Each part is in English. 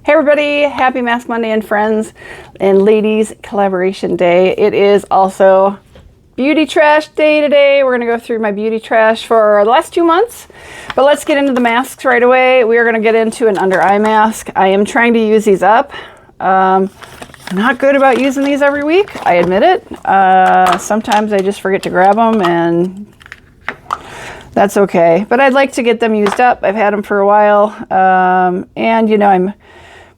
Hey everybody, happy Mask Monday and friends and ladies collaboration day. It is also beauty trash day today. We're gonna go through my beauty trash for the last 2 months, but let's get into the masks right away. We are gonna get into an under eye mask. I am trying to use these up. I'm not good about using these every week, I admit it. Sometimes I just forget to grab them and that's okay, but I'd like to get them used up. I've had them for a while, and you know, I'm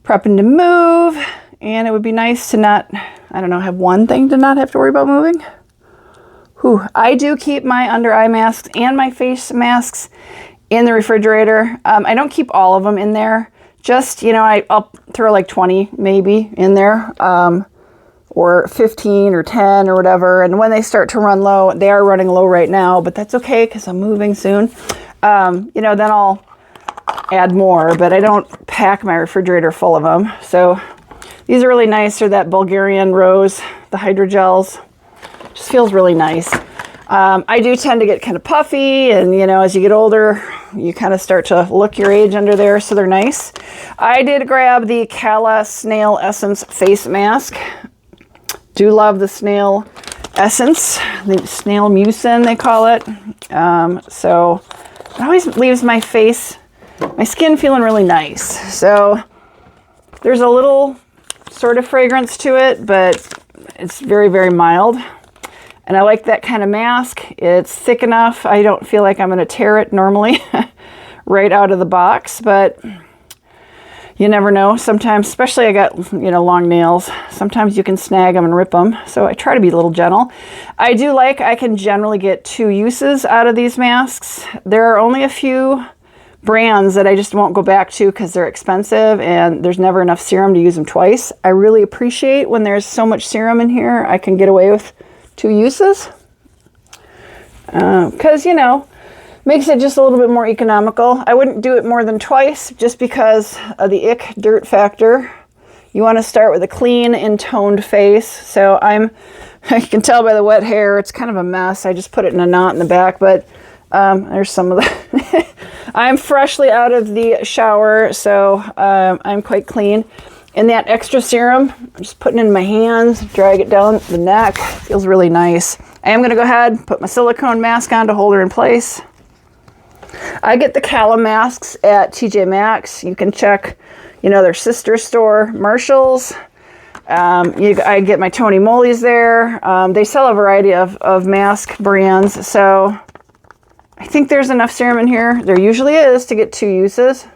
prepping to move, and it would be nice to not, I don't know, have one thing to not have to worry about moving. Whew. I do keep my under eye masks and my face masks in the refrigerator. I don't keep all of them in there. Just, you know, I'll throw like 20 maybe in there, or 15 or 10 or whatever. And when they start to run low, they are running low right now, but that's okay because I'm moving soon. You know, then I'll add more, but I don't pack my refrigerator full of them. So these are really nice. They're that Bulgarian rose, the hydrogels. Just feels really nice. I do tend to get kind of puffy, and you know, as you get older, you kind of start to look your age under there, so they're nice. I did grab the Cala Snail Essence face mask. Do love the snail essence, the snail mucin they call it. So it always leaves my skin feeling really nice. So there's a little sort of fragrance to it, but it's very, very mild. And I like that kind of mask. It's thick enough. I don't feel like I'm going to tear it normally right out of the box, but you never know. Sometimes, especially I got, you know, long nails, sometimes you can snag them and rip them. So I try to be a little gentle. I can generally get 2 uses out of these masks. There are only a few brands that I just won't go back to because they're expensive and there's never enough serum to use them twice. I really appreciate when there's so much serum in here, I can get away with 2 uses. Because, you know, makes it just a little bit more economical. I wouldn't do it more than twice just because of the ick dirt factor. You want to start with a clean and toned face. So I can tell by the wet hair, it's kind of a mess. I just put it in a knot in the back, but there's some of the, I'm freshly out of the shower, so I'm quite clean. And that extra serum, I'm just putting it in my hands, drag it down the neck. Feels really nice. I am going to go ahead and put my silicone mask on to hold her in place. I get the Cala masks at TJ Maxx. You can check, you know, their sister store, Marshall's. I get my Tony Moly's there. They sell a variety of mask brands. So I think there's enough serum in here. There usually is to get 2 uses.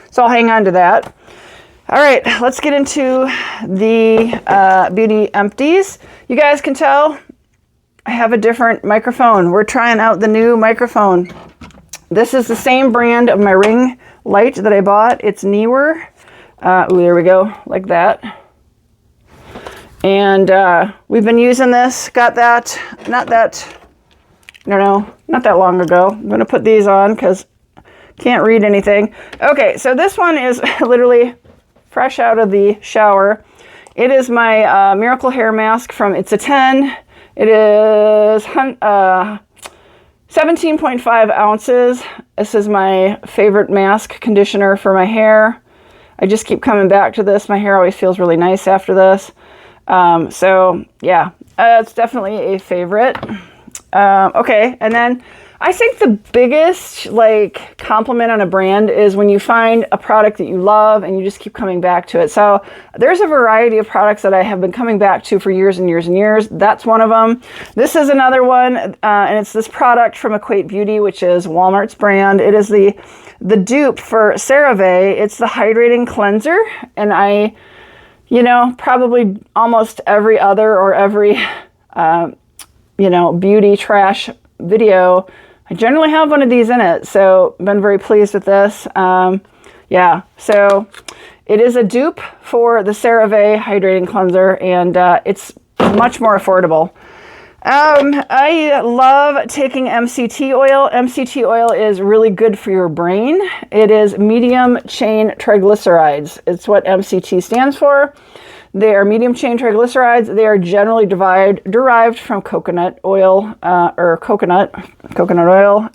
So I'll hang on to that. All right, let's get into the beauty empties. You guys can tell I have a different microphone. We're trying out the new microphone. This is the same brand of my ring light that I bought. It's Neewer. Ooh, there we go, like that. And we've been using this. Got that, not that long ago. I'm going to put these on because can't read anything. Okay, so this one is literally fresh out of the shower. It is my Miracle Hair Mask from It's a 10. It is 17.5 ounces. This is my favorite mask conditioner for my hair. I just keep coming back to this. My hair always feels really nice after this. So yeah, it's definitely a favorite. Okay, and then I think the biggest like compliment on a brand is when you find a product that you love and you just keep coming back to it. So there's a variety of products that I have been coming back to for years and years and years. That's one of them. This is another one, and it's this product from Equate Beauty, which is Walmart's brand. It is the dupe for CeraVe. It's the hydrating cleanser, and I, you know, probably almost every other or every, you know, beauty trash video, I generally have one of these in it, so I've been very pleased with this. Yeah, so it is a dupe for the CeraVe Hydrating Cleanser, and it's much more affordable. I love taking MCT oil. MCT oil is really good for your brain. It is medium chain triglycerides. It's what MCT stands for. They are medium chain triglycerides. They are generally derived from coconut oil, or coconut oil.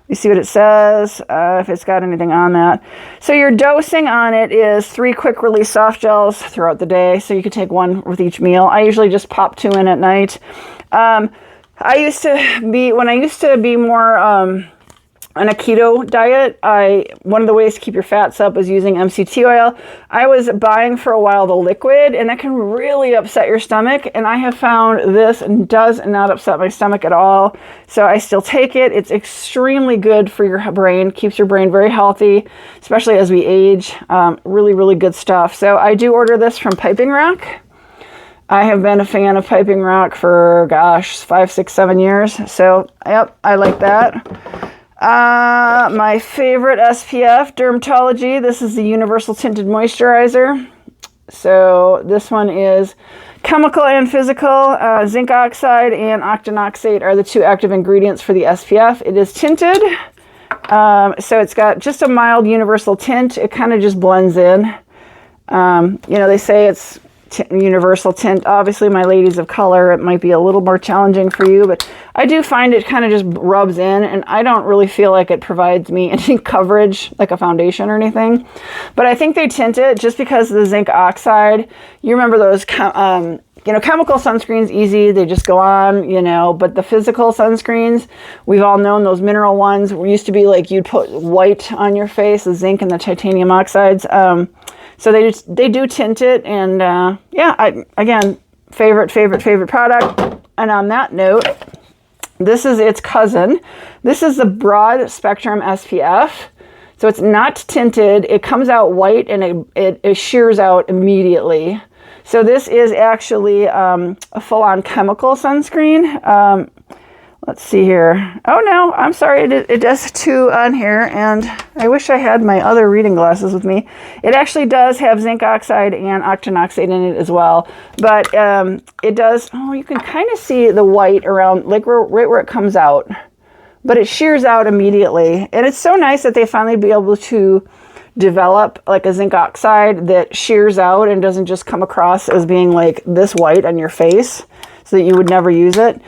You see what it says, if it's got anything on that. So your dosing on it is 3 quick release soft gels throughout the day. So you could take 1 with each meal. I usually just pop 2 in at night. When I used to be more on a keto diet, one of the ways to keep your fats up is using MCT oil. I was buying for a while the liquid, and that can really upset your stomach. And I have found this does not upset my stomach at all. So I still take it. It's extremely good for your brain, keeps your brain very healthy, especially as we age. Really, really good stuff. So I do order this from Piping Rock. I have been a fan of Piping Rock for, gosh, 5, 6, 7 years. So, yep, I like that. My favorite SPF, Dermatology. This is the Universal Tinted Moisturizer. So this one is chemical and physical. Zinc oxide and octinoxate are the 2 active ingredients for the SPF. It is tinted. So it's got just a mild universal tint. It kind of just blends in. They say it's universal tint. Obviously, my ladies of color, it might be a little more challenging for you, but I do find it kind of just rubs in, and I don't really feel like it provides me any coverage like a foundation or anything. But I think they tint it just because of the zinc oxide. You remember those chemical sunscreens, easy, they just go on, but the physical sunscreens, we've all known those mineral ones used to be like you'd put white on your face, the zinc and the titanium oxides. So they do tint it, and again, favorite product. And on that note, this is its cousin. This is the broad spectrum SPF. So it's not tinted. It comes out white, and it shears out immediately. So this is actually a full-on chemical sunscreen. Let's see here. Oh no, I'm sorry. It does 2 on here, and I wish I had my other reading glasses with me. It actually does have zinc oxide and octinoxate in it as well. But it does, you can kind of see the white around, like right where it comes out. But it shears out immediately. And it's so nice that they finally be able to develop like a zinc oxide that shears out and doesn't just come across as being like this white on your face so that you would never use it.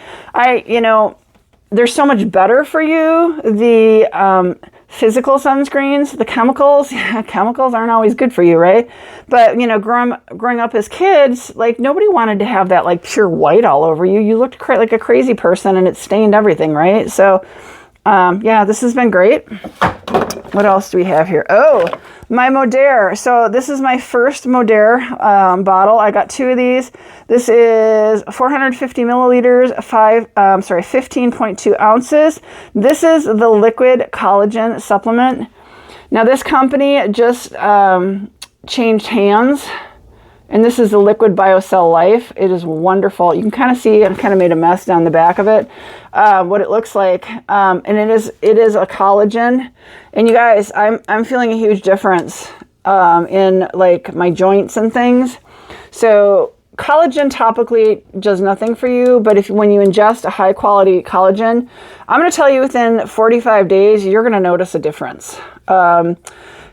There's so much better for you. The physical sunscreens, the chemicals aren't always good for you, right? But, growing up as kids, like nobody wanted to have that like pure white all over you. You looked like a crazy person, and it stained everything, right? So, this has been great. What else do we have here? Oh, my Modere. So this is my first Modere bottle. I got 2 of these. This is 450 milliliters, 15.2 ounces. This is the liquid collagen supplement. Now this company just changed hands, and this is the Liquid BioCell Life. It is wonderful. You can kind of see, I've kind of made a mess down the back of it, what it looks like. And it is a collagen. And you guys, I'm feeling a huge difference in like my joints and things. So collagen topically does nothing for you, but when you ingest a high quality collagen, I'm going to tell you within 45 days, you're going to notice a difference.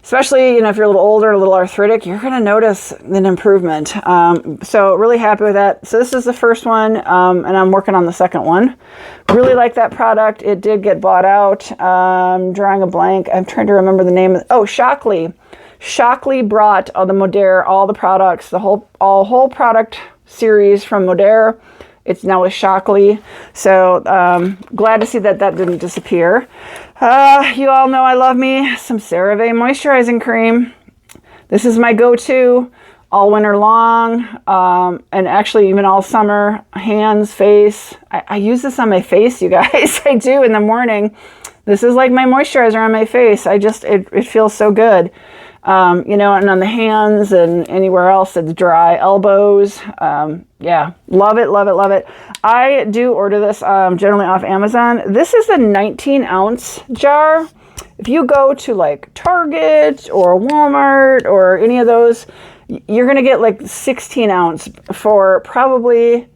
Especially, if you're a little older, a little arthritic, you're going to notice an improvement. So really happy with that. So this is the first one, and I'm working on the second one. Really like that product. It did get bought out. Drawing a blank. I'm trying to remember the name. Shockley. Shockley brought the Modere, all the products, the whole product series from Modere. It's now with Shockley. So glad to see that didn't disappear. You all know I love me some CeraVe moisturizing cream. This is my go-to all winter long, and actually even all summer. Hands, face. I use this on my face, you guys. I do in the morning. This is like my moisturizer on my face. It feels so good. And on the hands and anywhere else it's dry, elbows. Love it. I do order this generally off Amazon. This is a 19-ounce jar. If you go to like Target or Walmart or any of those, you're going to get like 16-ounce for probably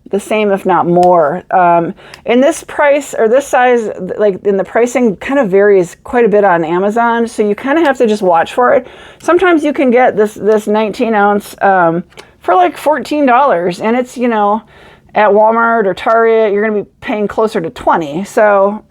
the same, if not more. And this price or this size, like in the pricing, kind of varies quite a bit on Amazon. So you kind of have to just watch for it. Sometimes you can get this 19-ounce for like $14, and it's at Walmart or Target, you're going to be paying closer to 20. So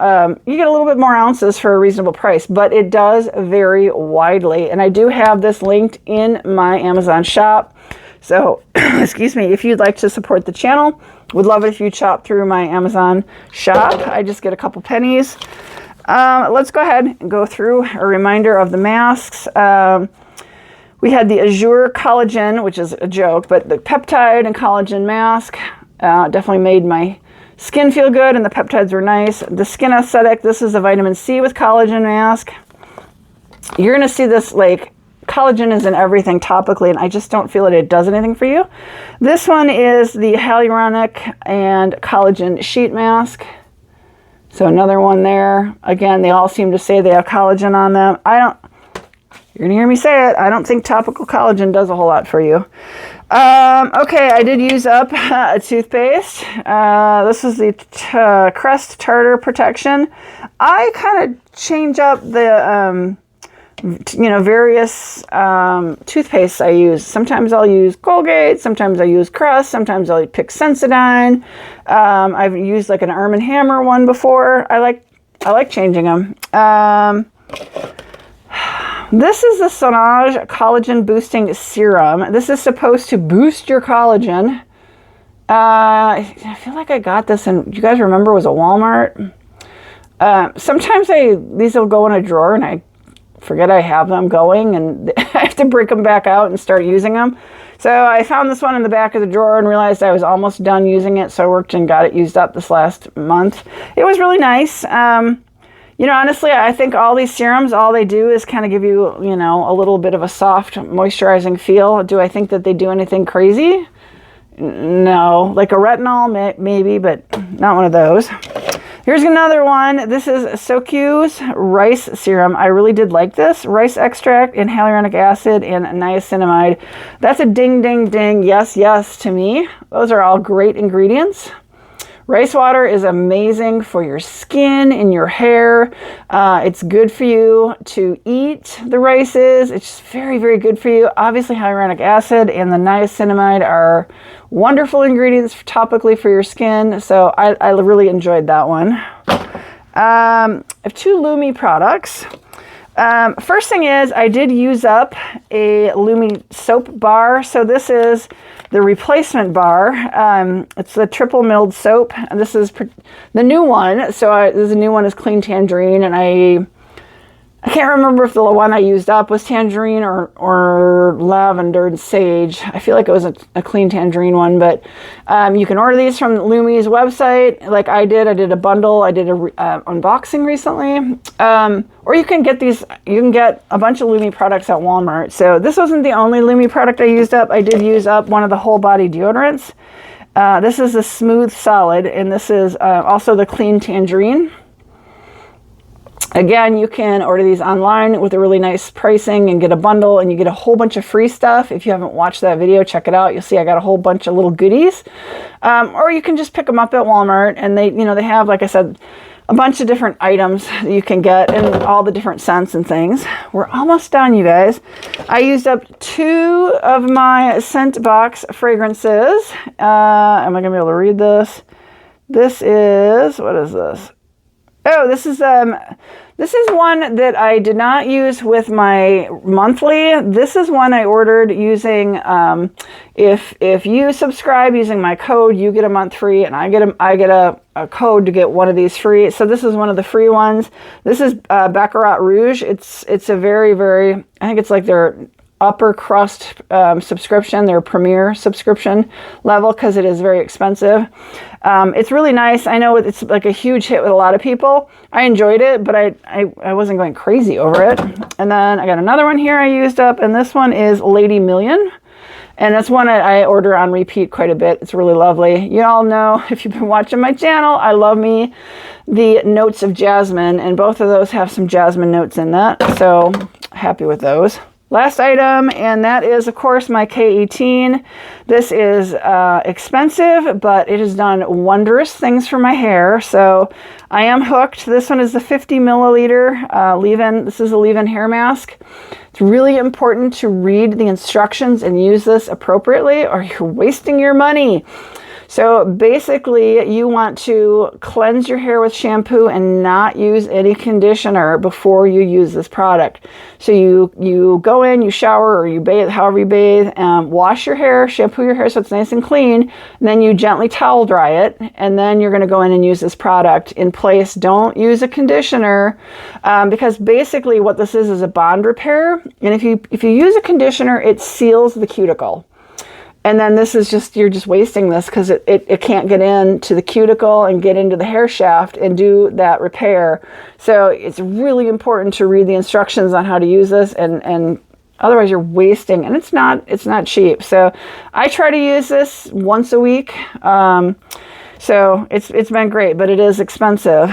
you get a little bit more ounces for a reasonable price, but it does vary widely. And I do have this linked in my Amazon shop. So, excuse me, if you'd like to support the channel, would love it if you'd shop through my Amazon shop. I just get a couple pennies. Let's go ahead and go through a reminder of the masks. We had the Azure Collagen, which is a joke, but the peptide and collagen mask definitely made my skin feel good, and the peptides were nice. The Skin Aesthetic, this is the vitamin C with collagen mask. You're going to see this, like, collagen is in everything topically, and I just don't feel that it does anything for you. This one is the hyaluronic and collagen sheet mask. So another one there. Again, they all seem to say they have collagen on them. You're going to hear me say it, I don't think topical collagen does a whole lot for you. Okay, I did use up a toothpaste. This is the Crest Tartar Protection. I kind of change up the, various toothpastes I use. Sometimes I'll use Colgate, sometimes I use Crest, sometimes I'll pick Sensodyne. I've used like an Arm & Hammer one before. I like changing them. This is the Sonage Collagen Boosting Serum. This is supposed to boost your collagen. I feel like I got this, and you guys remember it was a Walmart. Sometimes these will go in a drawer, and I forget I have them going, and I have to break them back out and start using them. So I found this one in the back of the drawer and realized I was almost done using it, so I worked and got it used up this last month. It was really nice. Honestly, I think all these serums, all they do is kind of give you, a little bit of a soft, moisturizing feel. Do I think that they do anything crazy? No. Like a retinol, maybe, but not one of those. Here's another one. This is SoQ's Rice Serum. I really did like this. Rice extract and hyaluronic acid and niacinamide. That's a ding, ding, ding. Yes, yes to me. Those are all great ingredients. Rice water is amazing for your skin and your hair. It's good for you to eat the rices. It's very, very good for you. Obviously, hyaluronic acid and the niacinamide are wonderful ingredients topically for your skin. So I really enjoyed that one. I have two Lumi products. First thing is I did use up a Lumi soap bar. So this is the replacement bar. It's the triple milled soap, and this is the new one. So the new one is Clean Tangerine, and I can't remember if the one I used up was tangerine or lavender and sage. I feel like it was a Clean Tangerine one, but you can order these from Lumi's website like I did. I did a bundle. I did a unboxing recently. Or you can get a bunch of Lumi products at Walmart. So this wasn't the only Lumi product I used up. I did use up one of the whole body deodorants. This is the Smooth Solid, and this is also the Clean Tangerine. Again, you can order these online with a really nice pricing and get a bundle, and you get a whole bunch of free stuff. If you haven't watched that video, check it out. You'll see I got a whole bunch of little goodies. Or you can just pick them up at Walmart, and they have, like I said, a bunch of different items that you can get and all the different scents and things. We're almost done, you guys. I used up 2 of my scent box fragrances. Am I gonna be able to read this? This is, what is this? Oh, this is one that I did not use with my monthly. This is one I ordered using, if you subscribe using my code, you get a month free, and I get a code to get one of these free. So this is one of the free ones. This is Baccarat Rouge. It's a very, very, I think it's like their upper crust subscription, their premier subscription level, because it is very expensive. It's really nice. I know it's like a huge hit with a lot of people. I enjoyed it, but I wasn't going crazy over it. And then I got another one here I used up, and this one is Lady Million. And that's one I order on repeat quite a bit. It's really lovely. You all know, if you've been watching my channel, I love me the notes of jasmine, and both of those have some jasmine notes in that. So happy with those. Last item, and that is, of course, my K18. This is expensive, but it has done wondrous things for my hair, so I am hooked. This one is the 50 milliliter leave-in. This is a leave-in hair mask. It's really important to read the instructions and use this appropriately, or you're wasting your money. So basically you want to cleanse your hair with shampoo and not use any conditioner before you use this product. So you go in, you shower, or you bathe, however you bathe, wash your hair, shampoo your hair so it's nice and clean, and then you gently towel dry it, and then you're going to go in and use this product in place. Don't use a conditioner, because basically what this is a bond repair, and if you use a conditioner, it seals the cuticle. And then this is just, you're just wasting this because it can't get into the cuticle and get into the hair shaft and do that repair. So it's really important to read the instructions on how to use this, and otherwise you're wasting, and it's not cheap. So I try to use this once a week. So it's been great, but it is expensive.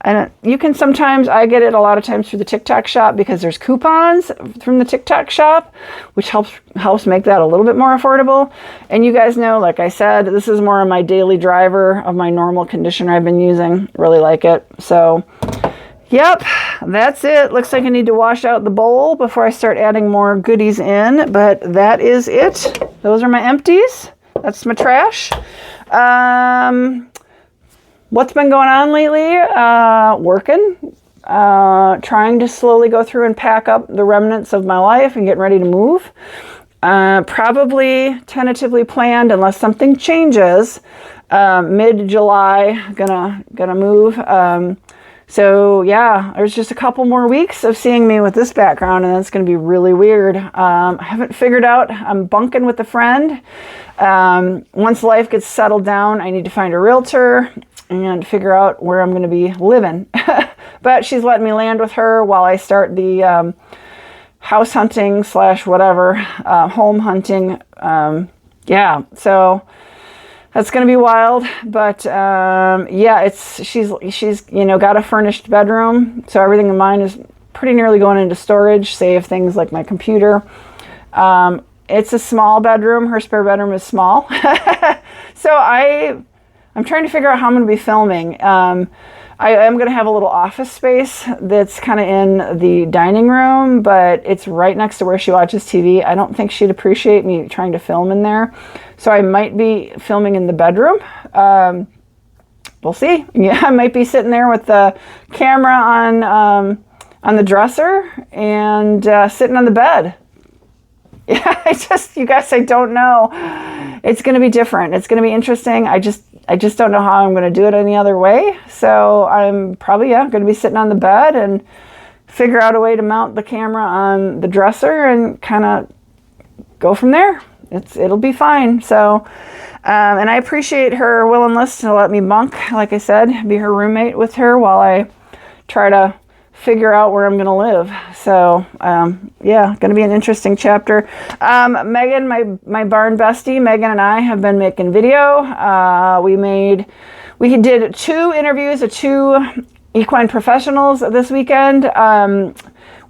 And you can sometimes, I get it a lot of times through the TikTok shop because there's coupons from the TikTok shop, which helps make that a little bit more affordable. And you guys know, like I said, this is more of my daily driver of my normal conditioner I've been using. Really like it. So, yep, that's it. Looks like I need to wash out the bowl before I start adding more goodies in, but that is it. Those are my empties. That's my trash. What's been going on lately? Working, trying to slowly go through and pack up the remnants of my life and getting ready to move. Probably tentatively planned, unless something changes, mid-July, gonna move. So yeah, there's just a couple more weeks of seeing me with this background, and that's going to be really weird. I haven't figured out, I'm bunking with a friend. Once life gets settled down, I need to find a realtor and figure out where I'm going to be living. But she's letting me land with her while I start the house hunting / whatever, home hunting. Yeah, so that's going to be wild. But yeah, she's got a furnished bedroom, so everything in mine is pretty nearly going into storage, save things like my computer. It's a small bedroom. Her spare bedroom is small. So I'm trying to figure out how I'm going to be filming. I am going to have a little office space that's kind of in the dining room, but it's right next to where she watches TV. I don't think she'd appreciate me trying to film in there. So I might be filming in the bedroom. We'll see. Yeah, I might be sitting there with the camera on the dresser and sitting on the bed. Yeah, you guys, I don't know. It's going to be different. It's going to be interesting. I just don't know how I'm going to do it any other way. So I'm probably, going to be sitting on the bed and figure out a way to mount the camera on the dresser and kind of go from there. It'll be fine. So, and I appreciate her willingness to let me bunk, like I said, be her roommate with her while I try to figure out where I'm going to live. So, yeah, going to be an interesting chapter. Megan, my barn bestie, Megan and I have been making video. We did 2 interviews of 2 equine professionals this weekend.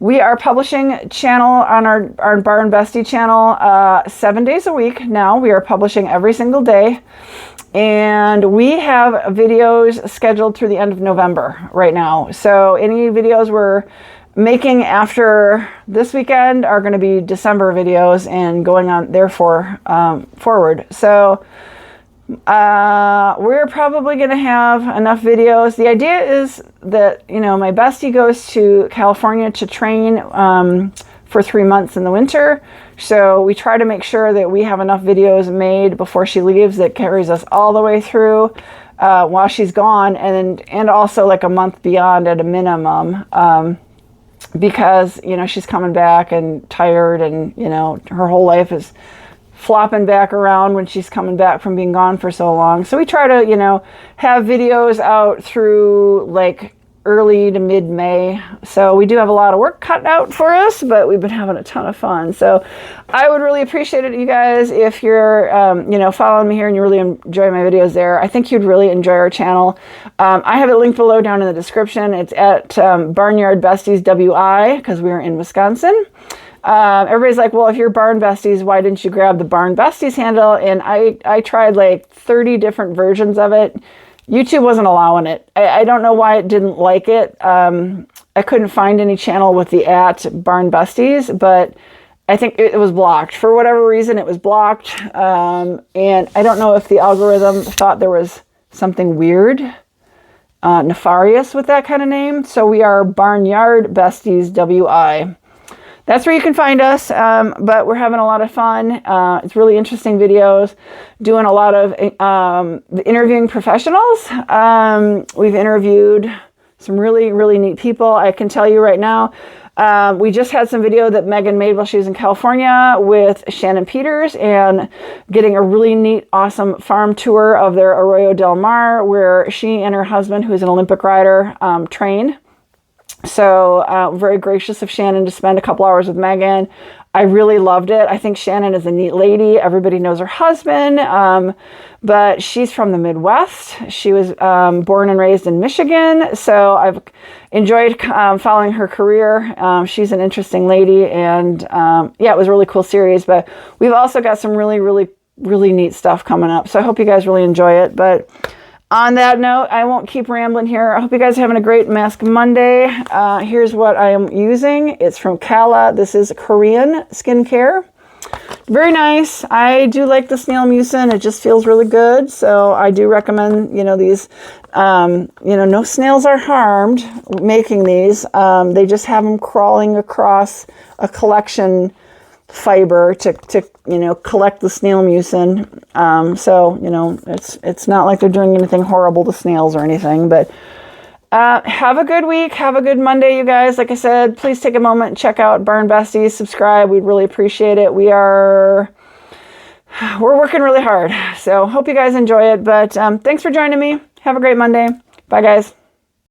We are publishing channel on our Barn Bestie channel 7 days a week now. We are publishing every single day. And we have videos scheduled through the end of November right now. So any videos we're making after this weekend are going to be December videos and going on therefore forward. So we're probably going to have enough videos. The idea is that, my bestie goes to California to train for 3 months in the winter. So we try to make sure that we have enough videos made before she leaves that carries us all the way through while she's gone, and also like a month beyond at a minimum, because she's coming back and tired, and her whole life is flopping back around when she's coming back from being gone for so long. So we try to have videos out through like early to mid-May. So we do have a lot of work cut out for us, but we've been having a ton of fun. So I would really appreciate it, you guys, if you're, following me here and you really enjoy my videos there. I think you'd really enjoy our channel. I have it linked below down in the description. It's at Barnyard Besties WI, because we're in Wisconsin. Everybody's like, well, if you're Barn Besties, why didn't you grab the Barn Besties handle? And I tried like 30 different versions of it. YouTube wasn't allowing it. I don't know why it didn't like it. I couldn't find any channel with the @ Barn Besties, but I think it was blocked. For whatever reason, it was blocked. And I don't know if the algorithm thought there was something weird, nefarious with that kind of name. So we are Barnyard Besties WI. That's where you can find us, but we're having a lot of fun. It's really interesting videos, doing a lot of interviewing professionals. We've interviewed some really, really neat people. I can tell you right now, we just had some video that Megan made while she was in California with Shannon Peters, and getting a really neat, awesome farm tour of their Arroyo del Mar, where she and her husband, who's an Olympic rider, train. So very gracious of Shannon to spend a couple hours with Megan. I really loved it. I think Shannon is a neat lady. Everybody knows her husband, but she's from the Midwest. She was born and raised in Michigan. So I've enjoyed following her career. She's an interesting lady, and yeah, it was a really cool series. But we've also got some really, really, really neat stuff coming up. So I hope you guys really enjoy it. But on that note, I won't keep rambling here. I hope you guys are having a great Mask Monday. Here's what I am using. It's from Kala. This is Korean skincare. Very nice. I do like the snail mucin. It just feels really good. So I do recommend, these, no snails are harmed making these. They just have them crawling across a collection fiber to collect the snail mucin. So, it's not like they're doing anything horrible to snails or anything, but have a good week. Have a good Monday, you guys. Like I said, please take a moment and check out Barn Besties, subscribe. We'd really appreciate it. We're working really hard. So hope you guys enjoy it, but thanks for joining me. Have a great Monday. Bye, guys.